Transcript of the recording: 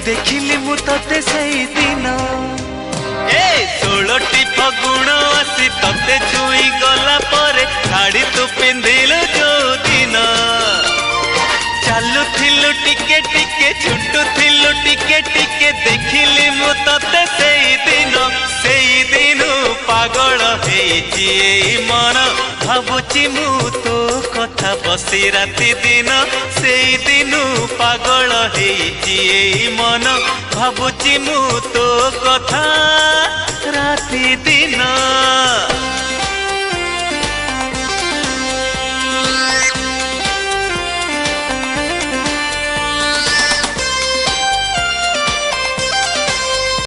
देखिली मु तते सेई दिन ए 16टी फगुण आसी तते छुई गला परे शाड़ी तू पिंधिलु जो दिन चालू थिलु टिके टिके छुटू थिलु टिके टिके देखिली मु तते सेई दिन पागल हेची एई मन भाबुची मु तो कथा बसी राति दिन सेई दिन पागल हेची एई मन भाबुची मु तो कथा राति दिन।